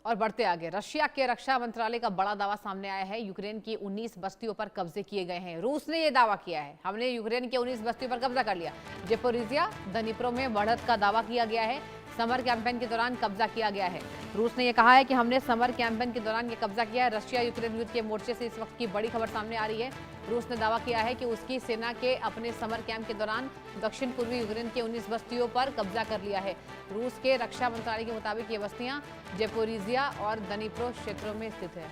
और बढ़ते आगे, रशिया के रक्षा मंत्रालय का बड़ा दावा सामने आया है। यूक्रेन की 19 बस्तियों पर कब्जे किए गए हैं। रूस ने यह दावा किया है, हमने यूक्रेन के 19 बस्तियों पर कब्जा कर लिया। जेपोरिजिया, दनिप्रो में बढ़त का दावा किया गया है। समर कैंपेन के दौरान कब्जा किया गया है। रूस ने यह कहा है कि हमने समर कैंपेन के दौरान ये कब्जा किया है। रशिया यूक्रेन युद्ध के मोर्चे से इस वक्त की बड़ी खबर सामने आ रही है। रूस ने दावा किया है कि उसकी सेना के अपने समर कैंप के दौरान दक्षिण पूर्वी यूक्रेन के 19 बस्तियों पर कब्जा कर लिया है। रूस के रक्षा मंत्रालय के मुताबिक ये बस्तियां जेपोरिजिया और दनिप्रो क्षेत्रों में स्थित है।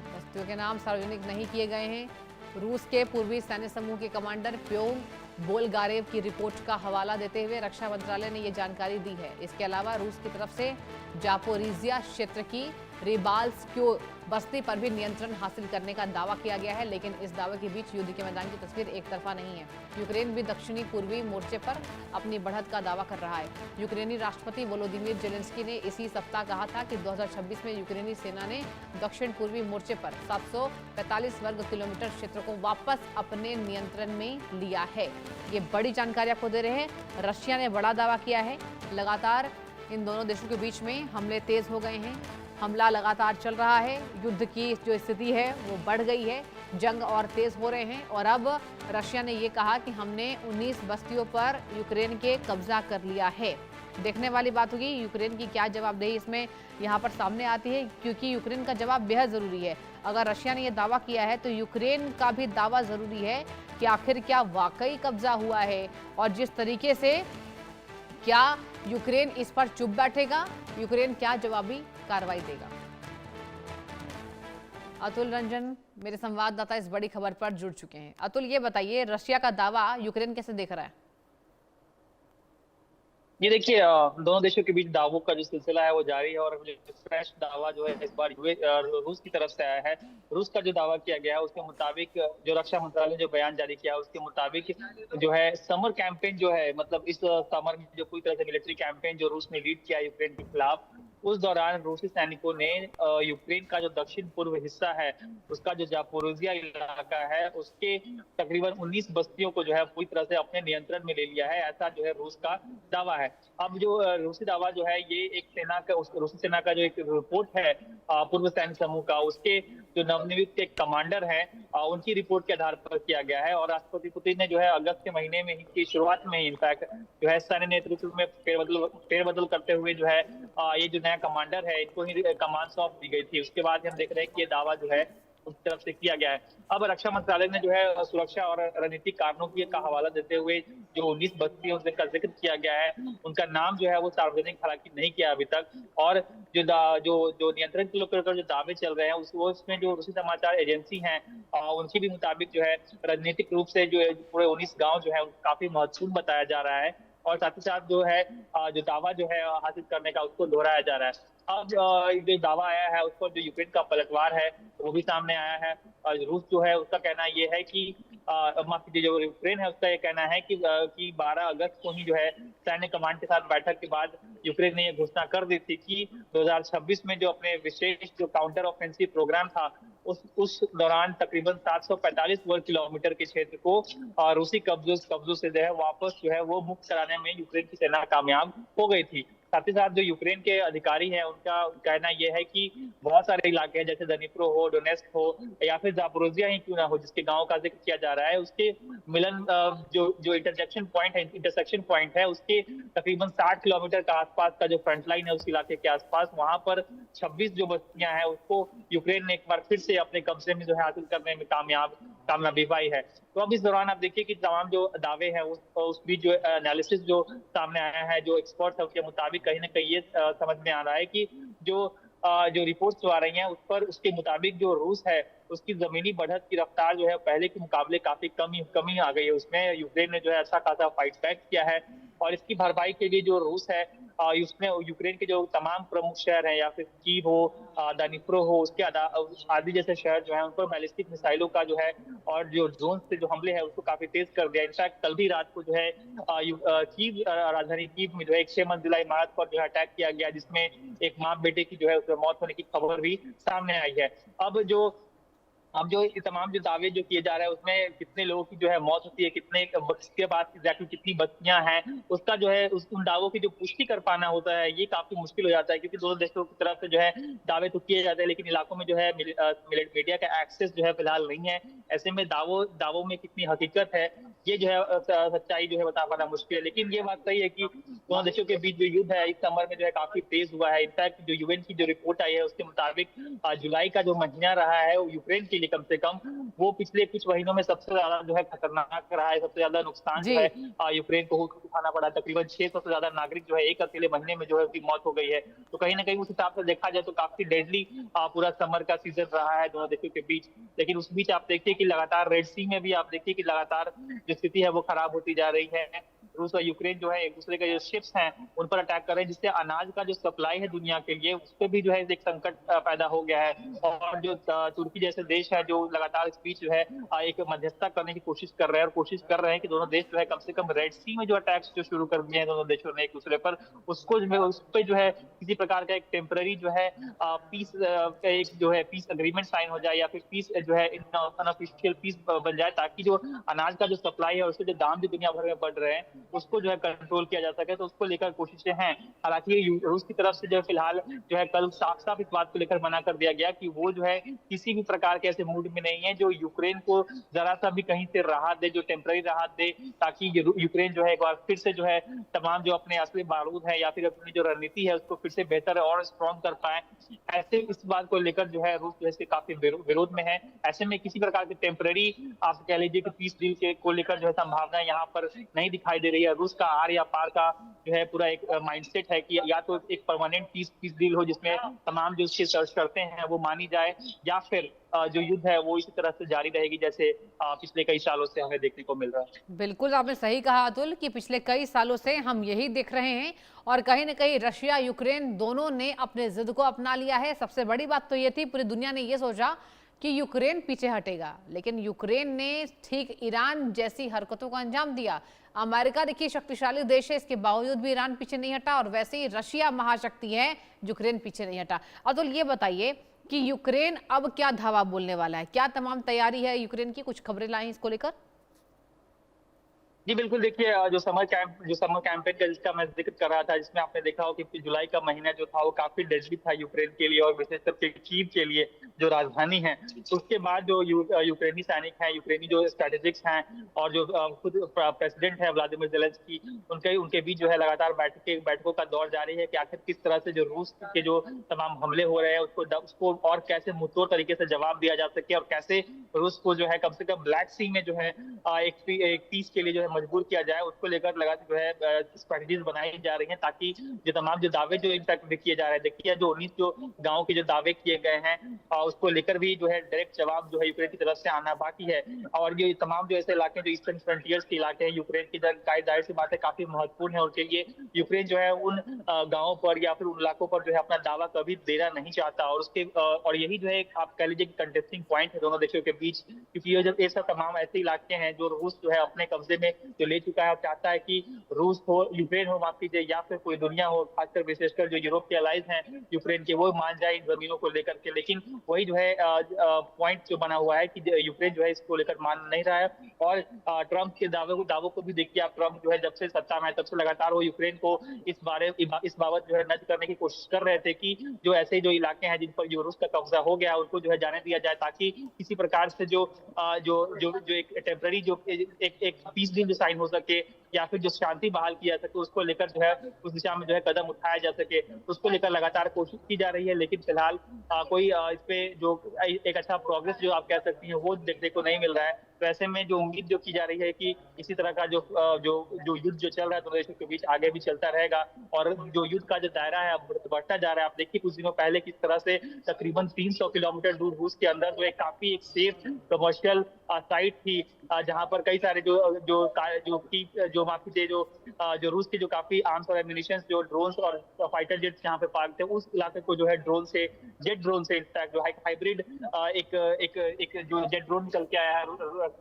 बस्तियों के नाम सार्वजनिक नहीं किए गए हैं। रूस के पूर्वी सैन्य समूह के कमांडर प्योम बोलगारेव की रिपोर्ट का हवाला देते हुए रक्षा मंत्रालय ने यह जानकारी दी है। इसके अलावा रूस की तरफ से जापोरिजिया क्षेत्र की रिबाल्स्क्यो बस्ती पर भी नियंत्रण हासिल करने का दावा किया गया है, लेकिन इस दावे के बीच युद्ध के मैदान की तस्वीर एक तरफा नहीं है। यूक्रेन भी दक्षिणी पूर्वी मोर्चे पर अपनी बढ़त का दावा कर रहा है। यूक्रेनी राष्ट्रपति वोलोदिमीर जेलेंस्की ने इसी सप्ताह कहा था कि 2026 में यूक्रेनी सेना ने दक्षिण पूर्वी मोर्चे पर 745 वर्ग किलोमीटर क्षेत्र को वापस अपने नियंत्रण में लिया है। ये बड़ी जानकारी आपको दे रहे हैं। रशिया ने बड़ा दावा किया है। लगातार इन दोनों देशों के बीच में हमले तेज हो गए हैं। हमला लगातार चल रहा है। युद्ध की जो स्थिति है वो बढ़ गई है। जंग और तेज हो रहे हैं और अब रशिया ने ये कहा कि हमने 19 बस्तियों पर यूक्रेन के कब्जा कर लिया है। देखने वाली बात होगी यूक्रेन की क्या जवाबदेही इसमें यहाँ पर सामने आती है, क्योंकि यूक्रेन का जवाब बेहद जरूरी है। अगर रशिया ने यह दावा किया है तो यूक्रेन का भी दावा जरूरी है कि आखिर क्या वाकई कब्जा हुआ है, और जिस तरीके से क्या यूक्रेन इस पर चुप बैठेगा, यूक्रेन क्या जवाबी कार्रवाई देगा। अतुल रंजन मेरे संवाददाता इस बड़ी खबर पर जुड़ चुके हैं। अतुल, ये बताइए, रशिया का दावा यूक्रेन कैसे देख रहा है? ये देखिए, दोनों देशों के बीच दावों का जो सिलसिला है वो जारी है। और फ्रेश दावा जो है इस बार रूस की तरफ से आया है। रूस का जो दावा किया गया है उसके मुताबिक, जो रक्षा मंत्रालय ने जो बयान जारी किया है उसके मुताबिक जो है समर कैंपेन जो है, मतलब इस समर में जो पूरी तरह से मिलिट्री कैंपेन जो रूस ने लीड किया यूक्रेन के खिलाफ, उस दौरान रूसी सैनिकों ने यूक्रेन का जो दक्षिण पूर्व हिस्सा है, उसका जो जापोरिजिया इलाका है, उसके तकरीबन 19 बस्तियों को जो है पूरी तरह से अपने नियंत्रण में ले लिया है। ऐसा जो है रूस का दावा है। अब जो रूसी दावा जो है ये एक सेना का, रूसी सेना का जो एक रिपोर्ट है पूर्व सैन्य समूह का, उसके जो नवनियुक्त एक कमांडर है उनकी रिपोर्ट के आधार पर किया गया है। और राष्ट्रपति पुतिन ने जो है अगस्त के महीने में ही की शुरुआत में ही इनफैक्ट जो है सैन्य नेतृत्व में फेरबदल करते हुए जो है ये जो नया कमांडर है इनको ही कमान सौंप दी गई थी। उसके बाद हम देख रहे हैं कि ये दावा जो है उस तरफ से किया गया है। अब रक्षा मंत्रालय ने जो है सुरक्षा और रणनीतिक कारणों की का हवाला देते हुए जो 19 बस्ती है उसका जिक्र किया गया है, उनका नाम जो है वो सार्वजनिक हालांकि नहीं किया अभी तक। और जो जो जो नियंत्रण के लेकर जो दावे चल रहे हैं उसमें जो रूसी समाचार एजेंसी हैं उनके भी मुताबिक जो है रणनीतिक रूप से जो है पूरे 19 गांव जो है काफी महत्वपूर्ण बताया जा रहा है। और साथ ही साथ जो है जो दावा जो है हासिल करने का उसको दोहराया जा रहा है। अब जो दावा आया है उस पर जो यूक्रेन का पलटवार है वो भी सामने आया है। रूस जो है उसका कहना ये है कि माफ कीजिए, जो यूक्रेन है उसका ये कहना है कि 12 अगस्त को ही जो है सैन्य कमांड के साथ बैठक के बाद यूक्रेन ने ये घोषणा कर दी थी कि 2026 में जो अपने विशेष जो काउंटर ऑफेंसिव प्रोग्राम था उस दौरान तकरीबन 745 वर्ग किलोमीटर के क्षेत्र को रूसी कब्जों से जो है वापस जो है वो मुक्त कराने में यूक्रेन की सेना कामयाब हो गई थी। साथ ही साथ जो यूक्रेन के अधिकारी हैं उनका कहना यह है कि बहुत सारे इलाके हैं जैसे दनिप्रो हो, डोनेस्क हो या फिर जापोरिजिया ही क्यों ना हो जिसके गांव का जिक्र किया जा रहा है, उसके मिलन जो जो इंटरसेक्शन पॉइंट है उसके तकरीबन 60 किलोमीटर का आसपास का जो फ्रंट लाइन है उस इलाके के आसपास, वहां पर 26 जो बस्तियां हैं उसको यूक्रेन ने एक बार फिर से अपने कब्जे में जो है हासिल करने में कामयाबी पाई है। तो अब इस दौरान आप देखिए कि तमाम जो दावे हैं उस बीच जो एनालिसिस जो सामने आया है, जो एक्सपर्ट्स है उसके मुताबिक कहीं ना कहीं ये समझ में आ रहा है कि जो रिपोर्ट्स जो आ रही हैं उस पर उसके मुताबिक जो रूस है उसकी जमीनी बढ़त की रफ्तार जो है पहले के मुकाबले काफी कमी आ गई है। उसमें यूक्रेन ने जो है अच्छा खासा फाइट बैक किया है। और इसकी भरपाई के लिए जो रूस है उसने यूक्रेन के जो तमाम प्रमुख शहर हैं या फिर कीव हो, दनिप्रो हो, उसके आदि जैसे शहर जो है उन पर बैलिस्टिक मिसाइलों का जो है और जो ड्रोन से जो हमले हैं उसको काफी तेज कर दिया। इनफैक्ट कल भी रात को जो है कीव राजधानी कीव में जो है एक 6 मंजिला इमारत पर जो है अटैक किया गया जिसमें एक माँ बेटे की जो है उसमें मौत होने की खबर भी सामने आई है। अब जो अब जो ये तमाम जो दावे जो किए जा रहे हैं उसमें कितने लोगों की जो है मौत होती है, कितने इसके बाद एग्जैक्टली कितनी बस्तियां हैं, उसका जो है उन दावों की जो पुष्टि कर पाना होता है ये काफी मुश्किल हो जाता है, क्योंकि दोनों देशों की तरफ से जो है दावे तो किए जाते हैं लेकिन इलाकों में जो है मीडिया का एक्सेस जो है फिलहाल नहीं है। ऐसे में दावों में कितनी हकीकत है ये जो है सच्चाई जो है बता पाना मुश्किल है। लेकिन ये बात सही है कि दोनों देशों के बीच जो युद्ध है इस समर में जो है काफी तेज हुआ है। इनफैक्ट जो यूएन की जो रिपोर्ट आई है उसके मुताबिक जुलाई का जो महीना रहा है वो यूक्रेन के लिए कम से कम वो पिछले कुछ महीनों में सबसे ज्यादा जो है खतरनाक रहा है। सबसे ज्यादा नुकसान जो जी। है यूक्रेन को उठाना पड़ा। तकरीबन 600 से ज्यादा नागरिक जो है एक अकेले महीने में जो है उसकी मौत हो गई है। तो कहीं ना कहीं उस हिसाब से देखा जाए तो काफी डेडली पूरा समर का सीजन रहा है दोनों देशों के बीच। लेकिन उस बीच आप देखिए कि लगातार रेड सी में भी आप देखिए कि लगातार जो स्थिति है वो खराब होती जा रही है। रूस और यूक्रेन जो है एक दूसरे के जो शिप्स हैं उन पर अटैक कर रहे हैं, जिससे अनाज का जो सप्लाई है दुनिया के लिए उस पर भी जो है एक संकट पैदा हो गया है। और जो तुर्की जैसे देश है जो लगातार इस बीच जो है एक मध्यस्थता करने की कोशिश कर रहे हैं और कोशिश कर रहे हैं कि दोनों देश जो है कम से कम रेड सी में जो अटैक्स जो शुरू कर दिए हैं दोनों देशों ने एक दूसरे पर, उसको जो है उस पर जो है किसी प्रकार का एक टेम्पररी जो है पीस एक जो है पीस अग्रीमेंट साइन हो जाए या फिर पीस जो है अनऑफिशियल पीस बन जाए, ताकि जो अनाज का जो सप्लाई है उसके जो दाम भी दुनिया भर में बढ़ रहे हैं उसको जो है कंट्रोल किया जा सके। तो उसको लेकर कोशिशें हैं। हालांकि रूस की तरफ से जो है फिलहाल जो है कल साफ साफ इस बात को लेकर मना कर दिया गया कि वो जो है किसी भी प्रकार के ऐसे मूड में नहीं है जो यूक्रेन को जरा सा भी कहीं से राहत दे, जो टेम्पररी राहत दे, ताकि यूक्रेन जो है एक बार फिर से जो है तमाम जो अपने असली बारूद है या फिर अपनी जो रणनीति है उसको फिर से बेहतर और स्ट्रॉन्ग कर पाए। ऐसे इस बात को लेकर जो है रूस जो है काफी विरोध में है। ऐसे में किसी प्रकार के टेम्पररी आप कह लीजिए कि पीस डील के को लेकर जो है संभावना यहाँ पर नहीं दिखाई दे रही है। रूस का आर या पार का जो है पूरा एक माइंडसेट है कि या तो एक परमानेंट पीस डील हो जिसमें तमाम जो उसकी शर्तें हैं वो मानी जाए, या फिर जो युद्ध है वो इसी तरह से जारी रहेगी जैसे पिछले कई सालों से हमें देखने को मिल रहा है। बिल्कुल आपने सही कहा अतुल कि पिछले कई सालों से हम यही देख रहे हैं और कहीं ना कहीं रशिया यूक्रेन दोनों ने अपने जिद को अपना लिया है। सबसे बड़ी बात तो ये थी, पूरी दुनिया ने ये सोचा कि यूक्रेन पीछे हटेगा, लेकिन यूक्रेन ने ठीक ईरान जैसी हरकतों को अंजाम दिया। अमेरिका देखिए शक्तिशाली देश है, इसके बावजूद भी ईरान पीछे नहीं हटा, और वैसे ही रशिया महाशक्ति है, यूक्रेन पीछे नहीं हटा। अतुल ये बताइए कि यूक्रेन अब क्या धावा बोलने वाला है, क्या तमाम तैयारी है यूक्रेन की? कुछ खबरें लाई इसको लेकर? जी बिल्कुल, देखिए जो समर कैंपेन का जिसका मैं जिक्र कर रहा था, जिसमें आपने देखा हो कि जुलाई का महीना जो था वो काफी डेडली था यूक्रेन के लिए और विशेषकर के कीव के लिए जो राजधानी है। तो उसके बाद जो यूक्रेनी सैनिक हैं, यूक्रेनी जो स्ट्रेटेजिक्स हैं और जो खुद प्रेसिडेंट है व्लादिमीर जेलेंस्की, उनके बीच जो है लगातार बैठकों का दौर जारी है कि आखिर किस तरह से जो रूस के जो तमाम हमले हो रहे हैं उसको और कैसे मुंहतोड़ तरीके से जवाब दिया जा सके और कैसे रूस को जो है कम से कम ब्लैक सी में जो है एक पीस के लिए जो है मजबूर किया जाए, उसको लेकर लगा जो है स्ट्रेटेजीज बनाई जा रही हैं, ताकि जो तमाम जो दावे जो इनफैक्ट किए जा रहे हैं, देखिए जो 19 जो गाँव के जो दावे किए गए हैं उसको लेकर भी जो है डायरेक्ट जवाब जो है यूक्रेन की तरफ से आना बाकी है। और ये तमाम जो ऐसे इलाके जो ईस्टर्न फ्रंटियर्स के इलाके हैं यूक्रेन की, जाहिर सी बात है काफी महत्वपूर्ण है उनके लिए। यूक्रेन जो है उन गाँवों पर या फिर उन इलाकों पर जो है अपना दावा कभी देना नहीं चाहता, और उसके और यही जो है आप कह लीजिए कंटेस्टिंग पॉइंट है दोनों देशों के बीच, क्योंकि ये जब ऐसा तमाम ऐसे इलाके हैं जो रूस जो है अपने कब्जे में जो ले चुका है और चाहता है कि रूस हो, यूक्रेन हो माफ कीजिए, या फिर कोई दुनिया हो, खासकर विशेषकर जो यूरोप के अलाइज हैं यूक्रेन के, वो मान जाए इन जमीनों को लेकर के। लेकिन वही जो है पॉइंट जो बना हुआ है कि यूक्रेन जो है इसको लेकर मान नहीं रहा है। और ट्रंप के दावों को भी देखिए आप, ट्रंप जो है जब से सत्ता में है तब से लगातार वो यूक्रेन को इस बाबत जो है नष्ट करने की कोशिश कर रहे थे कि जो ऐसे जो इलाके हैं जिन पर जो रूस का कब्जा हो गया उनको जो है जाने दिया जाए, ताकि किसी प्रकार से जो एक टेम्पररी जो एक पीस डील जो साइन हो सके या फिर जो शांति बहाल किया सके, उसको लेकर जो है उस दिशा में जो है कदम उठाया जा सके, उसको लेकर लगातार कोशिश की जा रही है। लेकिन फिलहाल कोई इस पे जो एक अच्छा प्रोग्रेस जो आप कह सकती हैं वो देखने को नहीं मिल रहा है। तो ऐसे में जो उम्मीद जो की जा रही है कि इसी तरह का जो युद्ध जो चल रहा है दोनों देशों के बीच आगे भी चलता रहेगा, और जो युद्ध का जो दायरा है बढ़ता जा रहा है। आप देखिए कुछ दिनों पहले किस तरह से तकरीबन 300 किलोमीटर दूर रूस के अंदर जो है काफी एक सेफ कमर्शियल साइट थी जहां पर कई सारे जो माफी थे जो रूस के जो काफी आर्म्स और एम्यूनिशन जो ड्रोन्स और फाइटर जेट जहाँ पे पार्क थे, उस इलाके को जो है जेट ड्रोन से इनफैक्ट जो हाइब्रिड एक एक एक जो जेट ड्रोन निकल के आया है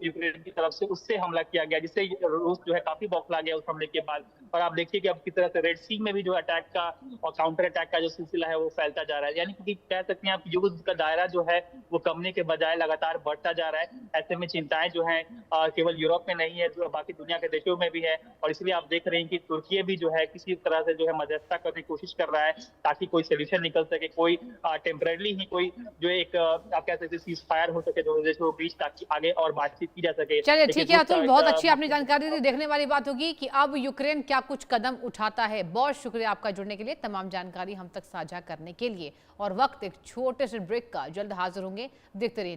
यूक्रेन की तरफ से, उससे हमला किया गया, जिससे रूस जो है काफी बौखला गया उस हमले के बाद। और आप देखिए कि अब किस तरह से रेड सी में भी जो अटैक का और काउंटर अटैक का जो सिलसिला है वो फैलता जा रहा है, यानी कि कह सकते हैं आप युद्ध का दायरा जो है वो कमने के बजाय लगातार बढ़ता जा रहा है। ऐसे में चिंताएं जो है केवल यूरोप में नहीं है, जो बाकी दुनिया के देशों में भी है। और इसलिए आप देख रहे हैं कि तुर्की भी जो है किसी तरह से जो है मध्यस्थता करने की कोशिश कर रहा है ताकि कोई सोल्यूशन निकल सके, कोई टेम्परेरी ही कोई जो एक आप कह सकते सीज फायर हो सके दोनों देशों के बीच, ताकि आगे और बातचीत की जा सके। चलिए ठीक है अतुल, बहुत अच्छी आपने जानकारी दी। देखने वाली बात होगी कि अब यूक्रेन क्या कुछ कदम उठाता है। बहुत शुक्रिया आपका जुड़ने के लिए, तमाम जानकारी हम तक साझा करने के लिए। और वक्त एक छोटे से ब्रेक का, जल्द हाजिर होंगे, देखते रहिए।